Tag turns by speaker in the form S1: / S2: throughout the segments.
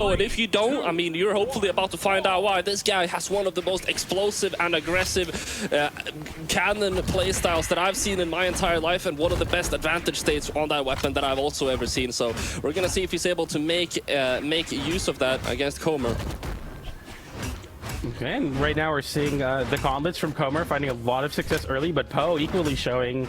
S1: Oh, and if you don't, I mean, you're hopefully about to find out why. This guy has one of the most explosive and aggressive cannon playstyles that I've seen in my entire life, and one of the best advantage states on that weapon that I've also ever seen. So we're gonna see if he's able to make use of that against C0-MR.
S2: Okay, and right now we're seeing the gauntlets from C0-MR finding a lot of success early, but Poe equally showing,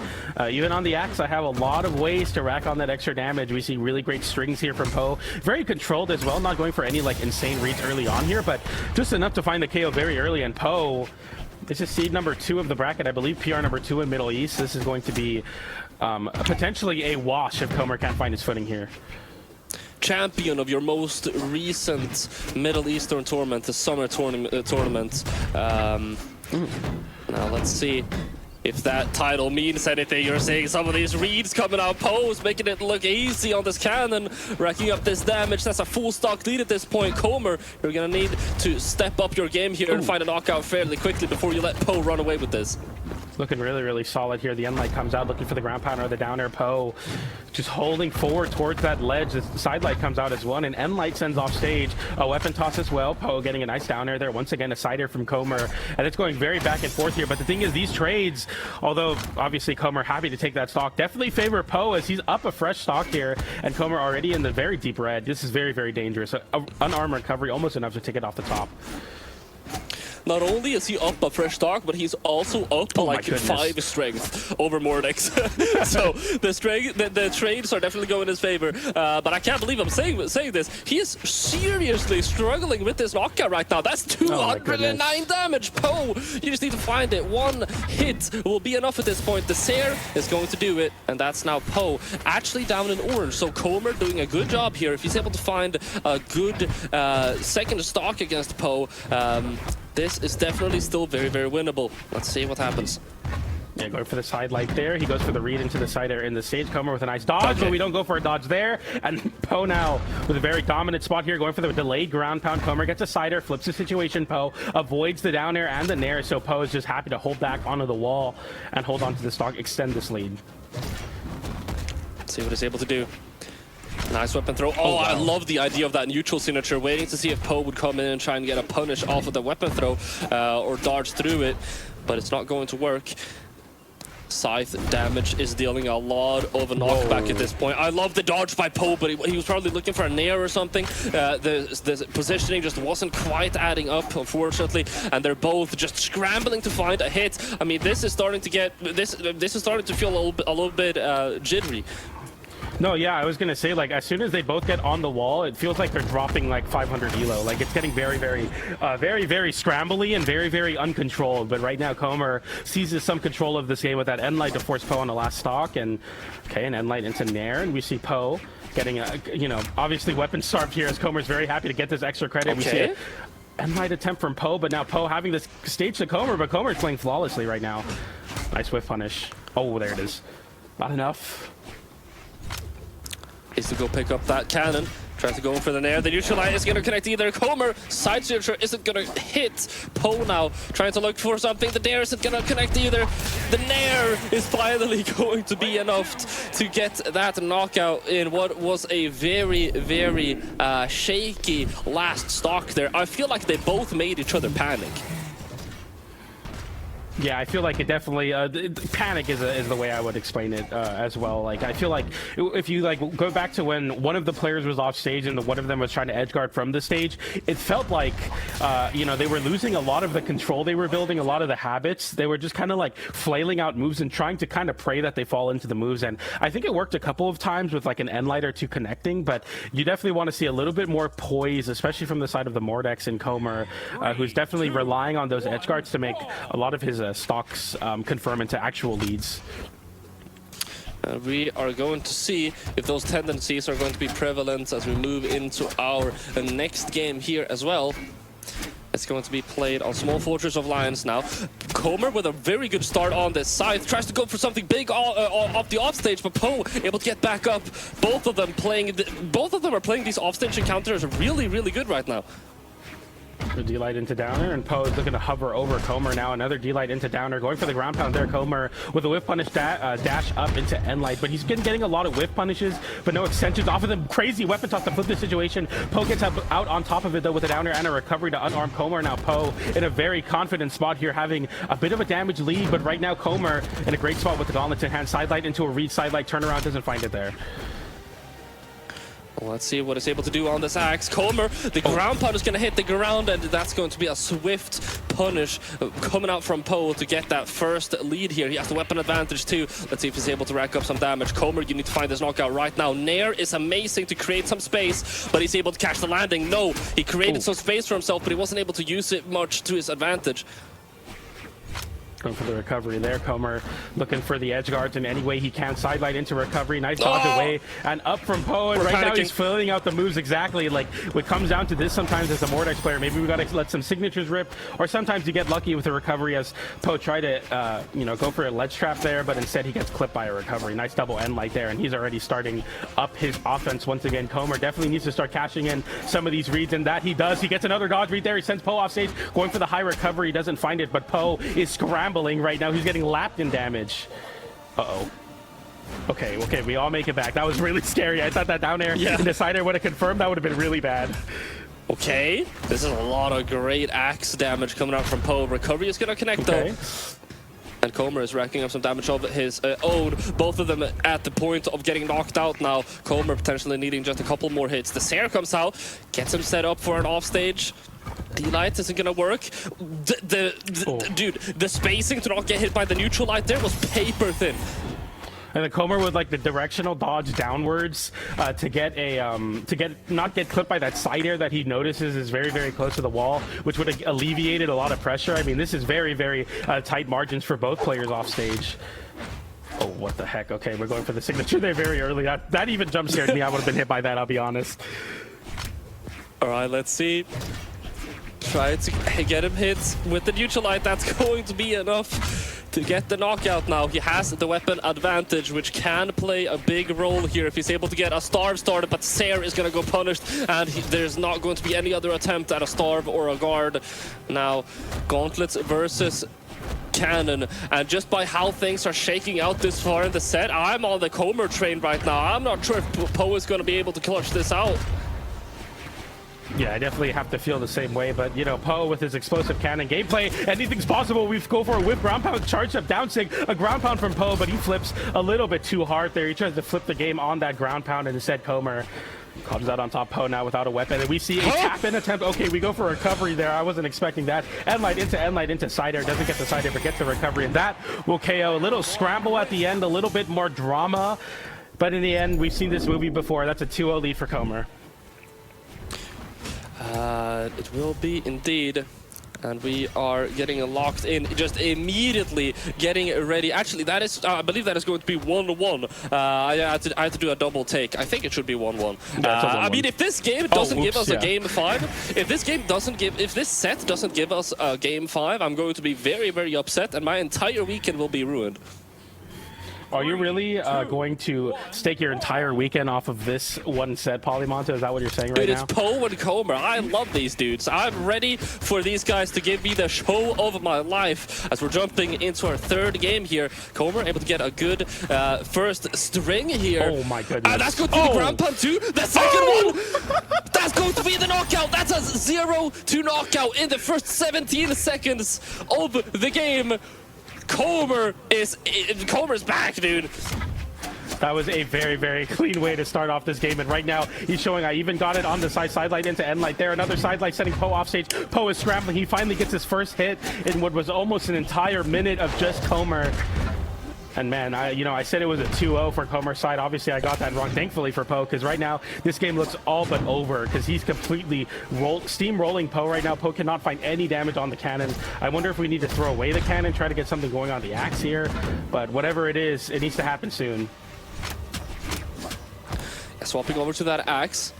S2: even on the axe, I have a lot of ways to rack on that extra damage. We see really great strings here from Poe. Very controlled as well, not going for any like insane reads early on here, but just enough to find the KO very early. And Poe, this is seed number 2 of the bracket, I believe PR number 2 in Middle East. This is going to be potentially a wash if C0-MR can't find his footing here.
S1: Champion of your most recent Middle Eastern tournament, the summer tournament. Now let's see if that title means anything. You're seeing some of these reads coming out, Poe's making it look easy on this cannon, racking up this damage. That's a full stock lead at this point. C0-MR, you're gonna need to step up your game here and find a knockout fairly quickly before you let Poe run away with this.
S2: Looking really, really solid here. The Enlight comes out looking for the ground pounder or the down air. Poe just holding forward towards that ledge. The side light comes out as one, and Enlight sends off stage. A weapon toss as well. Poe getting a nice down air there. Once again, a side air from C0-MR, and it's going very back and forth here. But the thing is, these trades, although obviously C0-MR happy to take that stock, definitely favor Poe as he's up a fresh stock here, and C0-MR already in the very deep red. This is very, very dangerous. Unarmed recovery, almost enough to take it off the top.
S1: Not only is he up a fresh stock, but he's also up like 5 strength over Mordek's. So the trades are definitely going in his favor. But I can't believe I'm saying this. He is seriously struggling with this knockout right now. That's 209 damage. Poe, you just need to find it. One hit will be enough at this point. The Seer is going to do it, and that's now Poe actually down in orange. So C0-MR doing a good job here. If he's able to find a good second stock against Poe, this is definitely still very, very winnable. Let's see what happens.
S2: Yeah, going for the side light there. He goes for the read into the side air in the stage. C0-MR with a nice dodge, but we don't go for a dodge there. And Poe now with a very dominant spot here, going for the delayed ground pound. C0-MR gets a side air, flips the situation. Poe avoids the down air and the nair, so Poe is just happy to hold back onto the wall and hold on to the stock, extend this lead.
S1: Let's see what he's able to do. Nice weapon throw. Oh, wow. I love the idea of that neutral signature, waiting to see if Poe would come in and try and get a punish off of the weapon throw or dodge through it, but it's not going to work. Scythe damage is dealing a lot of a knockback at this point. I love the dodge by Poe, but he was probably looking for a nair or something. The positioning just wasn't quite adding up, unfortunately, and they're both just scrambling to find a hit. I mean, this is starting to get this is starting to feel a little bit jittery.
S2: No, yeah, I was gonna say, like, as soon as they both get on the wall, it feels like they're dropping like 500 elo. Like, it's getting very, very scrambly and very, very uncontrolled. But right now, C0-MR seizes some control of this game with that Enlight to force Poe on the last stock, and okay, an Enlight into Nair, and we see Poe getting a, obviously weapon starved here as C0-MR's very happy to get this extra credit. We see it. Enlight attempt from Poe, but now Poe having this stage to C0-MR, but C0-MR's playing flawlessly right now. Nice whiff punish. Oh, there it is. Not enough.
S1: Is to go pick up that cannon. Trying to go in for the nair. The neutral light is going to connect either. C0-MR side signature isn't going to hit. Poe now trying to look for something. The nair isn't going to connect either. The nair is finally going to be enough to get that knockout in what was a very, very shaky last stock there. I feel like they both made each other panic.
S2: Yeah, I feel like it definitely panic is the way I would explain it as well. Like, I feel like if you like go back to when one of the players was off stage and one of them was trying to edge guard from the stage, it felt like they were losing a lot of the control they were building, a lot of the habits. They were just kind of like flailing out moves and trying to kind of pray that they fall into the moves. And I think it worked a couple of times with like an Enlight or two connecting, but you definitely want to see a little bit more poise, especially from the side of the Mordex and C0-MR, who's definitely relying on those edge guards to make a lot of his stocks confirm into actual leads.
S1: We are going to see if those tendencies are going to be prevalent as we move into our next game here as well. It's going to be played on Small Fortress of Lions now. C0-MR with a very good start on this side. Tries to go for something big off the offstage, but Poe able to get back up. Both of them are playing these offstage encounters really, really good right now.
S2: A D-Light into Downer, and Poe is looking to hover over Comer now. Another D-Light into Downer, going for the ground pound there. Comer with a whiff punish dash up into N-Light, but he's getting a lot of whiff punishes, but no extensions off of the crazy weapon toss to flip the situation. Poe gets out on top of it though with a Downer and a recovery to unarm Comer. Now Poe in a very confident spot here, having a bit of a damage lead, but right now Comer in a great spot with the gauntlets in hand. Sidelight into a read, sidelight turnaround, doesn't find it there.
S1: Let's see what it's able to do on this axe. Comer, the ground pound is going to hit the ground, and that's going to be a swift punish coming out from Poe to get that first lead here. He has the weapon advantage too. Let's see if he's able to rack up some damage. Comer, you need to find this knockout right now. Nair is amazing to create some space, but he's able to catch the landing. No, he created some space for himself, but he wasn't able to use it much to his advantage.
S2: Going for the recovery there. Comer looking for the edge guards in any way he can. Sidelight into recovery. Nice dodge away and up from Poe. And right now he's filling out the moves exactly. Like, what comes down to this sometimes as a Mordex player, maybe we got to let some signatures rip, or sometimes you get lucky with a recovery as Poe tried to, you know, go for a ledge trap there, but instead he gets clipped by a recovery. Nice double N-Light there, and he's already starting up his offense once again. Comer definitely needs to start cashing in some of these reads, and that he does. He gets another dodge read there. He sends Poe off stage, going for the high recovery. He doesn't find it, but Poe is scrambling right now. He's getting lapped in damage. Uh-oh. Okay, we all make it back. That was really scary. I thought that down air in the side air would have confirmed. That would have been really bad.
S1: Okay, this is a lot of great axe damage coming out from Poe. Recovery is going to connect though. And Comer is racking up some damage of his own. Both of them at the point of getting knocked out now. Comer potentially needing just a couple more hits. The Sair comes out, gets him set up for an offstage. D-Light isn't gonna work. Dude, the spacing to not get hit by the neutral light there was paper thin.
S2: And the Comer with like the directional dodge downwards to not get clipped by that side air that he notices is very, very close to the wall, which would have alleviated a lot of pressure. I mean, this is very, very tight margins for both players off stage. Oh, what the heck? Okay, we're going for the signature there very early. That even jump scared me. I would have been hit by that, I'll be honest.
S1: All right, let's see. Try to get him hit with the neutral light. That's going to be enough to get the knockout now. He has the weapon advantage, which can play a big role here if he's able to get a starve started, but Sair is going to go punished, and there's not going to be any other attempt at a starve or a guard. Now, gauntlets versus cannon, and just by how things are shaking out this far in the set, I'm on the Comer train right now. I'm not sure if Poe is going to be able to clutch this out.
S2: Yeah, I definitely have to feel the same way, but you know, Poe with his explosive cannon gameplay, anything's possible. We go for a whip ground pound, charged up down sig, a ground pound from Poe, but he flips a little bit too hard there. He tries to flip the game on that ground pound, and instead Comer comes out on top. Poe now without a weapon, and we see a tap-in attempt. Okay, we go for a recovery there. I wasn't expecting that. N-Light into side air, doesn't get the side air, but gets the recovery, and that will KO. A little scramble at the end, a little bit more drama, but in the end, we've seen this movie before. That's a 2-0 lead for Comer.
S1: It will be indeed, and we are getting locked in just immediately, getting ready. Actually, that is, I believe that is going to be 1-1. I had to do a double take. I think it should be 1-1. I mean, if this game doesn't give us a game 5, if this set doesn't give us a game 5, I'm going to be very, very upset, and my entire weekend will be ruined.
S2: Are you really going to stake your entire weekend off of this one set, Polymonta? Is that what you're saying right now?
S1: Dude, it's Poe and Comer. I love these dudes. I'm ready for these guys to give me the show of my life. As we're jumping into our third game here, Comer able to get a good first string here.
S2: Oh my goodness.
S1: And that's going to be the ground pound too. The second one! That's going to be the knockout. That's a 0-2 knockout in the first 17 seconds of the game. Comer's back, dude.
S2: That was a very, very clean way to start off this game, and right now he's showing I even got it on the sidelight into N-Light there. Another sidelight setting Poe off stage. Poe is scrambling. He finally gets his first hit in what was almost an entire minute of just Comer. And man, I said it was a 2-0 for Comer's side. Obviously, I got that wrong, thankfully for Poe, because right now this game looks all but over because he's completely steamrolling Poe right now. Poe cannot find any damage on the cannon. I wonder if we need to throw away the cannon, try to get something going on the axe here. But whatever it is, it needs to happen soon.
S1: Swapping over to that axe.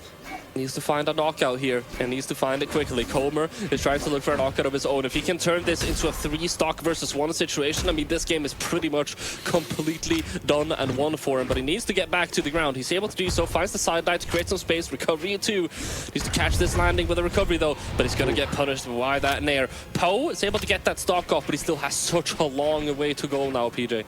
S1: Needs to find a knockout here, and needs to find it quickly. c0-MR is trying to look for a knockout of his own. If he can turn this into a 3-stock versus 1 situation, I mean, this game is pretty much completely done and won for him, but he needs to get back to the ground. He's able to do so, finds the sideline to create some space, recovery too. Needs to catch this landing with a recovery though, but he's going to get punished by that nair. Poe is able to get that stock off, but he still has such a long way to go now, PJ.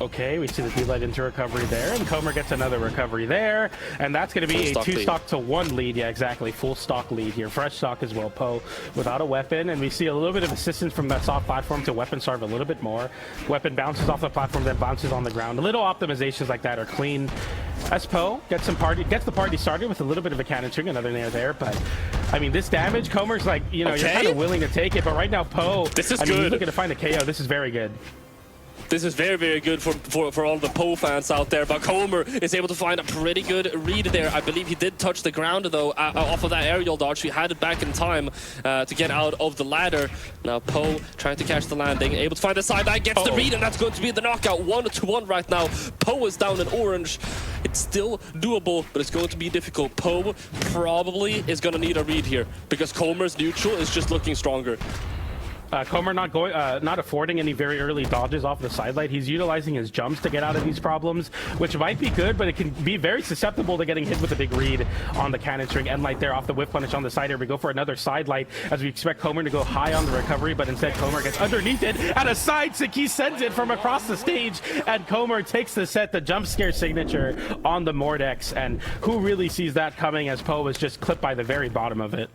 S2: Okay, we see the D-Light into recovery there, and c0-MR gets another recovery there, and that's going to be a 2-stock to 1 lead. Yeah, exactly. Full stock lead here. Fresh stock as well. Poe without a weapon, and we see a little bit of assistance from that soft platform to weapon starve a little bit more. Weapon bounces off the platform, then bounces on the ground. Little optimizations like that are clean. As Poe gets the party started with a little bit of a cannon string, another nair there, but I mean, this damage, c0-MR's like, you know, you're kind of willing to take it, but right now Poe,
S1: this is
S2: I mean,
S1: good.
S2: He's looking to find a KO. This is very good.
S1: This is very, very good for all the Poe fans out there, but c0-MR is able to find a pretty good read there. I believe he did touch the ground, though, off of that aerial dodge. He had it back in time to get out of the ladder. Now Poe trying to catch the landing, able to find the sideline, gets the read, and that's going to be the knockout. 1-1 right now. Poe is down in orange. It's still doable, but it's going to be difficult. Poe probably is going to need a read here, because c0-MR's neutral is just looking stronger.
S2: c0-MR not affording any very early dodges off the sidelight. He's utilizing his jumps to get out of these problems, which might be good, but it can be very susceptible to getting hit with a big read on the cannon string. End light there off the whip punish on the side. Here we go for another sidelight as we expect c0-MR to go high on the recovery, but instead c0-MR gets underneath it at a side stick. He sends it from across the stage, and c0-MR takes the set, the jump scare signature on the Mordex, and who really sees that coming as Poe was just clipped by the very bottom of it.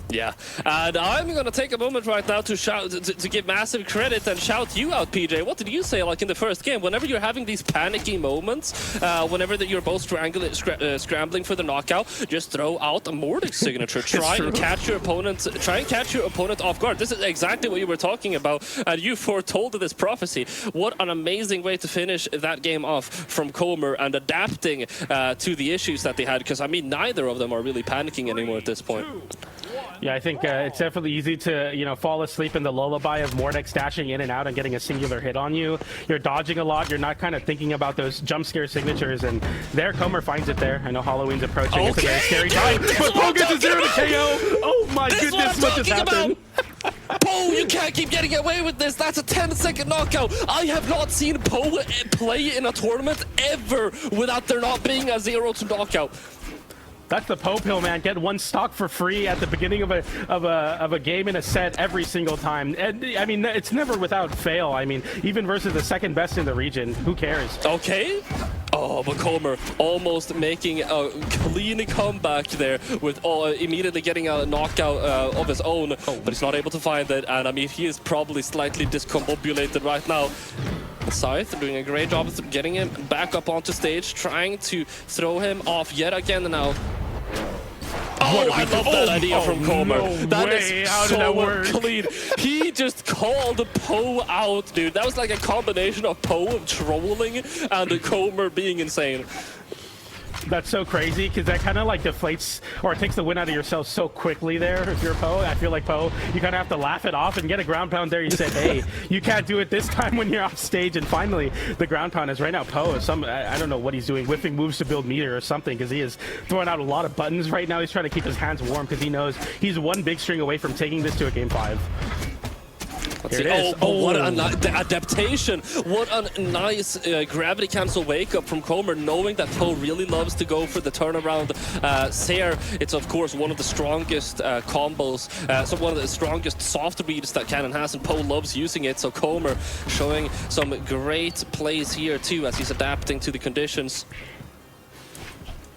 S1: Yeah, and I'm going to take a moment right now to shout, to give massive credit and shout you out, PJ. What did you say, like, in the first game? Whenever you're having these panicky moments, whenever you're both scrambling for the knockout, just throw out a Mordex signature. Try and catch your opponent. Try and catch your opponent off guard. This is exactly what you were talking about, and you foretold this prophecy. What an amazing way to finish that game off from c0-MR and adapting to the issues that they had. Because I mean, neither of them are really panicking anymore at this point.
S2: Yeah, I think it's definitely easy to, you know, fall asleep in the lullaby of Mordex dashing in and out and getting a singular hit on you. You're dodging a lot. You're not kind of thinking about those jump scare signatures, and there c0-MR finds it there. I know Halloween's approaching. Okay. It's a very scary time, but Poe gets a 0 to KO. Oh my goodness, what just happened?
S1: Poe, you can't keep getting away with this. That's a 10-second knockout. I have not seen Poe play in a tournament ever without there not being a 0 to knockout.
S2: That's the Poe pill, man. Get 1 stock for free at the beginning of a game in a set every single time. And I mean, it's never without fail. I mean, even versus the second best in the region, who cares?
S1: Okay. Oh, but c0-MR almost making a clean comeback there with immediately getting a knockout of his own, but he's not able to find it. And I mean, he is probably slightly discombobulated right now. Scythe doing a great job of getting him back up onto stage, trying to throw him off yet again now. Oh, I love that idea from c0-MR.
S2: No
S1: that
S2: way.
S1: is
S2: How
S1: so
S2: did that work?
S1: clean. He just called Poe out, dude. That was like a combination of Poe trolling and c0-MR being insane.
S2: That's so crazy, because that kind of like deflates or takes the win out of yourself so quickly there. If you're Poe, I feel like Poe, you kind of have to laugh it off and get a ground pound there. You said, hey, you can't do it this time when you're off stage. And finally, the ground pound is right now Poe is I don't know what he's doing, whiffing moves to build meter or something, because he is throwing out a lot of buttons right now. He's trying to keep his hands warm because he knows he's 1 big string away from taking this to a game 5.
S1: Here it is. Oh, what a adaptation. What a nice gravity cancel wake up from c0-MR, knowing that Poe really loves to go for the turnaround. Sair, it's of course one of the strongest combos, so one of the strongest soft reads that Cannon has, and Poe loves using it. So c0-MR showing some great plays here too as he's adapting to the conditions.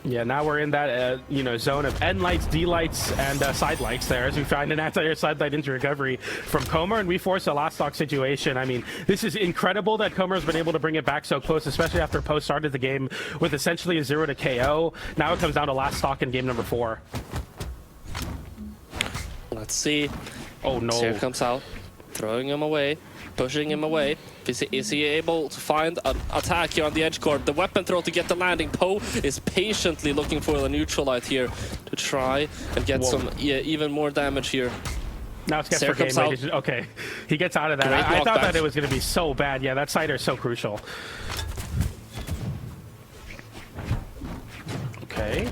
S2: Yeah, now we're in that, you know, zone of end lights, D lights, and side lights there as we find an anti-air side light into recovery from c0-MR, and we force a last stock situation. I mean, this is incredible that c0-MR has been able to bring it back so close, especially after Poe started the game with essentially a 0 to KO. Now it comes down to last stock in game number 4.
S1: Let's see.
S2: Oh no.
S1: Sair comes out, throwing him away, pushing him away. Is he able to find an attack here on the edge court? The weapon throw to get the landing. Poe is patiently looking for the neutral light here to try and get some even more damage here.
S2: Now it's guess for game. Okay, he gets out of that. I thought that it was going to be so bad. Yeah, that sider is so crucial. Okay. Okay.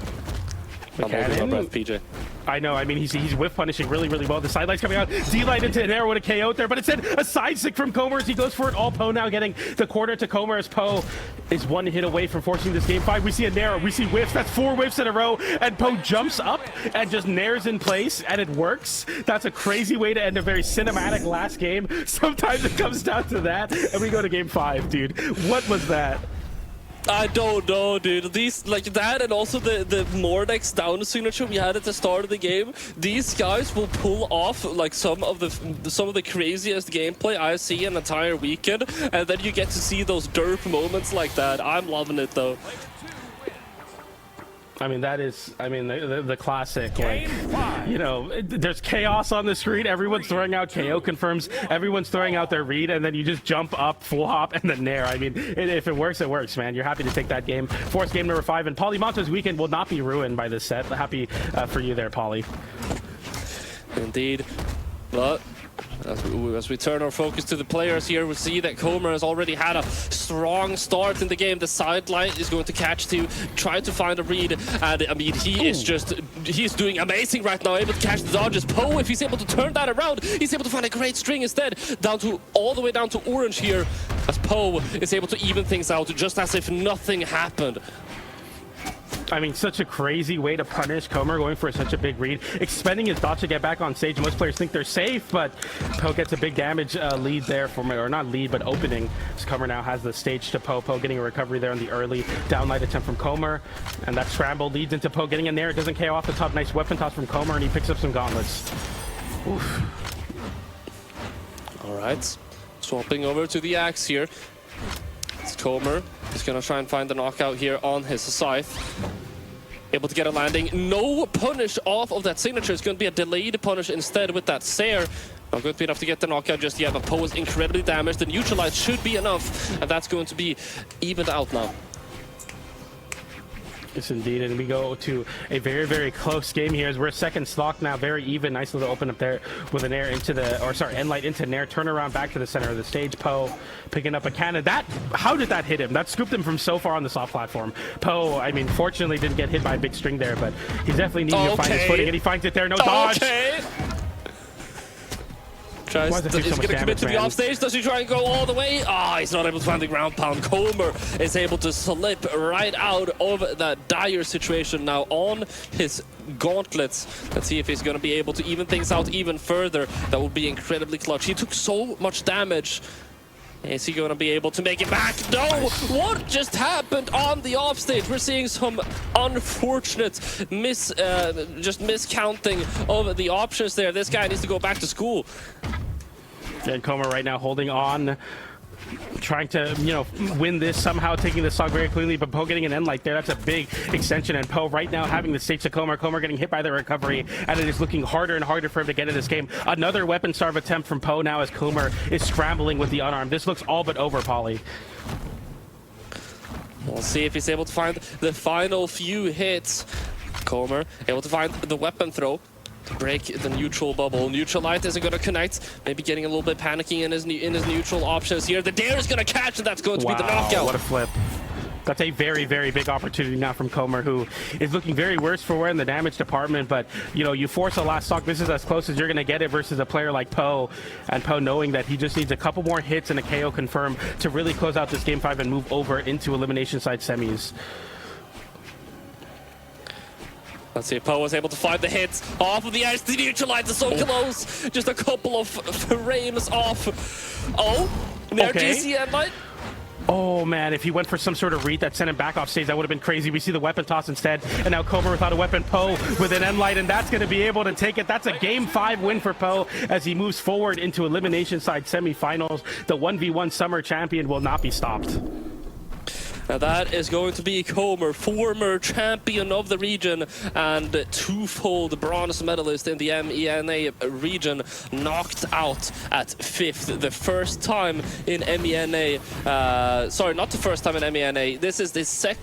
S1: I'm holding my breath, PJ.
S2: I know, I mean, he's whiff punishing really, really well. The sidelines coming out. D-Light into an arrow with a KO there, but instead a side stick from Comer as he goes for it. All Poe now getting the corner to Comer as Poe is one hit away from forcing this game 5. We see a Nair, we see whiffs. That's 4 whiffs in a row, and Poe jumps up and just nairs in place, and it works. That's a crazy way to end a very cinematic last game. Sometimes it comes down to that, and we go to game 5, dude. What was that?
S1: I don't know, dude. These, like that, and also the Mordex down signature we had at the start of the game. These guys will pull off like some of the craziest gameplay I see an entire weekend, and then you get to see those derp moments like that. I'm loving it though.
S2: I mean, that is, I mean, the classic, like, you know, there's chaos on the screen. Everyone's throwing out KO confirms. Everyone's throwing out their read, and then you just jump up, full hop, and then nair. I mean, if it works, it works, man. You're happy to take that game. Force game number 5, and Polymonto's weekend will not be ruined by this set. Happy for you there, Poly.
S1: Indeed. But as we turn our focus to the players here, we see that Comer has already had a strong start in the game. The sideline is going to catch to try to find a read, and I mean, he's doing amazing right now, able to catch the dodges. Poe, if he's able to turn that around, he's able to find a great string instead, all the way down to orange here, as Poe is able to even things out just as if nothing happened.
S2: I mean, such a crazy way to punish Comer, going for such a big read, expending his dodge to get back on stage. Most players think they're safe, but Poe gets a big damage lead there for me, or not lead, but opening. As Comer now has the stage to Poe. Poe getting a recovery there on the early downlight attempt from Comer, and that scramble leads into Poe getting in there. It doesn't KO off the top. Nice weapon toss from Comer, and he picks up some gauntlets. Oof.
S1: All right, swapping over to the axe here. It's Comer. He's gonna try and find the knockout here on his scythe. Able to get a landing. No punish off of that signature. It's going to be a delayed punish instead with that Sair. Not going to be enough to get the knockout just yet, but Poe is incredibly damaged. The neutralize should be enough, and that's going to be evened out now.
S2: Yes, indeed, and we go to a very, very close game here as we're second stock now, very even. Nice little open up there with an air into the, or sorry, end light into nair, turn around back to the center of the stage. Poe picking up a cannon. How did that hit him? That scooped him from so far on the soft platform. Poe, I mean, fortunately didn't get hit by a big string there, but he's definitely needing to find his footing, and he finds it there. No dodge.
S1: He's going to commit to the offstage. Does he try and go all the way? He's not able to find the ground pound. Comer is able to slip right out of that dire situation now on his gauntlets. Let's see if he's going to be able to even things out even further. That would be incredibly clutch. He took so much damage. Is he going to be able to make it back? No! What just happened on the offstage? We're seeing some unfortunate miscounting of the options there. This guy needs to go back to school.
S2: And Comer right now holding on, trying to, you know, win this somehow, taking this stock very cleanly, but Poe getting an end light there. That's a big extension, and Poe right now having the stage to Comer. Comer getting hit by the recovery, and it is looking harder and harder for him to get in this game. Another weapon starve attempt from Poe now as Comer is scrambling with the unarmed. This looks all but over, Polly.
S1: We'll see if he's able to find the final few hits. Comer able to find the weapon throw to break the neutral bubble. Neutral light isn't going to connect. Maybe getting a little bit panicky in his neutral options here. The dare is going to catch, and that's going to be the knockout.
S2: What a flip. That's a very, very big opportunity now from Comer, who is looking very worse for wear in the damage department. But, you know, you force a last stock. This is as close as you're going to get it versus a player like Poe. And Poe knowing that he just needs a couple more hits and a KO confirm to really close out this game 5 and move over into elimination side semis.
S1: Let's see if Poe was able to find the hits off of the ice. The neutralizer so close. Just a couple of frames off. Oh, there GC end light.
S2: Oh man, if he went for some sort of read that sent him back off stage, that would have been crazy. We see the weapon toss instead, and now Comer without a weapon. Poe with an end light, and that's going to be able to take it. That's a game 5 win for Poe as he moves forward into elimination side semifinals. The 1v1 summer champion will not be stopped.
S1: Now that is going to be Comer, former champion of the region and twofold bronze medalist in the MENA region, knocked out at 5th. The first time in MENA, sorry, not the first time in MENA. This is the second